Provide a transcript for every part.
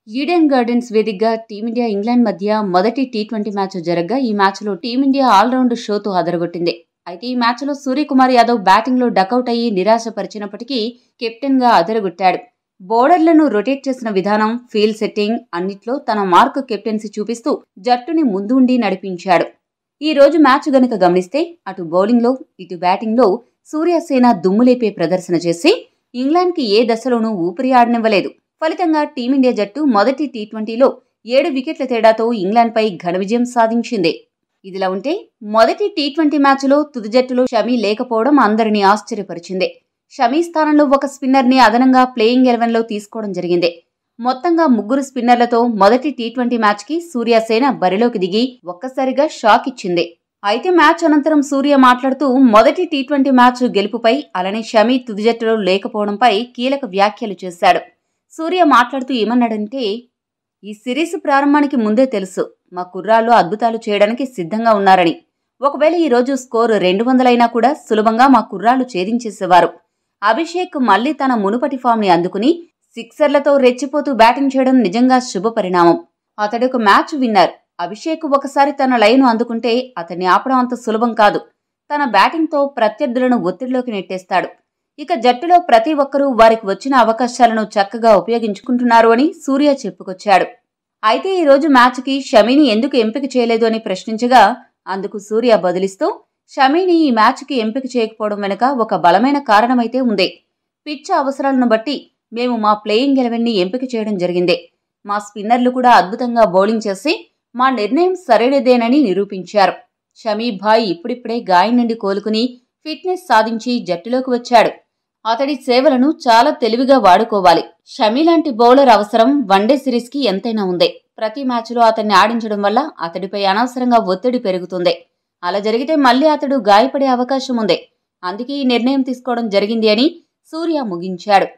Eden gardens వేదికగా team India England మధ్య మొదటి టీ20 మ్యాచ్ జరగగా ఈ మ్యాచ్లో టీమిండియా ఆల్రౌండ్ షోతో అదరగొట్టింది. అయితే ఈ మ్యాచ్లో సూర్యకుమార్ యాదవ్ బ్యాటింగ్లో డకౌట్ అయ్యి నిరాశపరిచినప్పటికీ కెప్టెన్గా అదరగొట్టాడు. బౌలర్లను రొటేట్ చేసిన విధానం, ఫీల్డ్ సెట్టింగ్ అన్నిట్లో తన మార్క్ కెప్టెన్సీ చూపిస్తూ జట్టుని ముందుండి నడిపించాడు. ఈ రోజు మ్యాచ్ గనుక గమనిస్తే అటు బౌలింగ్లో ఇటు బ్యాటింగ్లో సూర్యసేన దుమ్ములేపే ప్రదర్శన చేసి ఇంగ్లాండ్కి ఏ దశలోనూ ఊపిరి ఆడనివ్వలేదు. ఫలితంగా టీమిండియా జట్టు మొదటి టీ20లో 7 వికెట్ల తేడాతో ఇంగ్లాండ్పై ఘన విజయం సాధించింది. ఇదిలా ఉంటే మొదటి టీ20 మ్యాచ్లో తుది జట్టులో షమీ లేకపోవడం అందరినీ ఆశ్చర్యపరిచింది. షమీ స్థానంలో ఒక స్పిన్నర్ని అదనంగా ప్లేయింగ్ 11లో తీసుకోవడం జరిగింది. మొత్తంగా 3 స్పిన్నర్లతో మొదటి టీ20 మ్యాచ్కి సూర్యసేన బరిలోకి దిగి ఒక్కసారిగా షాక్ ఇచ్చింది. అయితే మ్యాచ్ అనంతరం సూర్య మాట్లాడుతూ మొదటి టీ20 మ్యాచ్ గెలుపుపై అలానే షమీ తుది జట్టులో లేకపోవడంపై కీలక వ్యాఖ్యలు చేశాడు. సూర్య మాట్లాడుతూ ఏమన్నాడంటే, ఈ సిరీస్ ప్రారంభానికి ముందే తెలుసు మా కుర్రాళ్ళు అద్భుతాలు చేయడానికి సిద్ధంగా ఉన్నారని. ఒకవేళ ఈరోజు స్కోర్ 200 అయినా కూడా సులభంగా మా కుర్రాళ్ళు ఛేదించేసేవారు. అభిషేక్ మళ్లీ తన మునుపటి ఫామ్ని అందుకుని సిక్సర్లతో రెచ్చిపోతూ బ్యాటింగ్ చేయడం నిజంగా శుభ పరిణామం. అతడొక మ్యాచ్ విన్నర్. అభిషేక్ ఒకసారి తన లైను అందుకుంటే అతన్ని ఆపడం అంత సులభం కాదు. తన బ్యాటింగ్తో ప్రత్యర్థులను ఒత్తిడిలోకి నెట్టేస్తాడు. ఇక జట్టులో ప్రతి ఒక్కరూ వారికి వచ్చిన అవకాశాలను చక్కగా ఉపయోగించుకుంటున్నారు అని సూర్య చెప్పుకొచ్చాడు. అయితే ఈరోజు మ్యాచ్కి షమీని ఎందుకు ఎంపిక చేయలేదు అని ప్రశ్నించగా అందుకు సూర్య బదులిస్తూ, షమీని ఈ మ్యాచ్కి ఎంపిక చేయకపోవడం వెనుక ఒక బలమైన కారణమైతే ఉంది. పిచ్ అవసరాలను బట్టి మేము మా ప్లేయింగ్ 11ని ఎంపిక చేయడం జరిగింది. మా స్పిన్నర్లు కూడా అద్భుతంగా బౌలింగ్ చేసి మా నిర్ణయం సరైనదేనని నిరూపించారు. షమీ భాయ్ ఇప్పుడిప్పుడే గాయం నుండి కోలుకుని ఫిట్నెస్ సాధించి జట్టులోకి వచ్చాడు. అతడి సేవలను చాలా తెలివిగా వాడుకోవాలి. షమీ లాంటి బౌలర్ అవసరం వన్డే సిరీస్కి ఎంతైనా ఉంది. ప్రతి మ్యాచ్లో అతన్ని ఆడించడం వల్ల అతడిపై అనవసరంగా ఒత్తిడి పెరుగుతుంది. అలా జరిగితే మళ్లీ అతడు గాయపడే అవకాశం ఉంది. అందుకే ఈ నిర్ణయం తీసుకోవడం జరిగింది అని సూర్య ముగించాడు.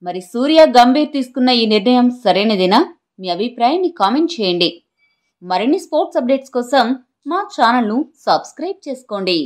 మరి సూర్య గంభీర్ తీసుకున్న ఈ నిర్ణయం సరైనదేనా? మీ అభిప్రాయాన్ని కామెంట్ చేయండి. మరిన్ని స్పోర్ట్స్ అప్డేట్స్ కోసం మా ఛానల్ను సబ్స్క్రైబ్ చేసుకోండి.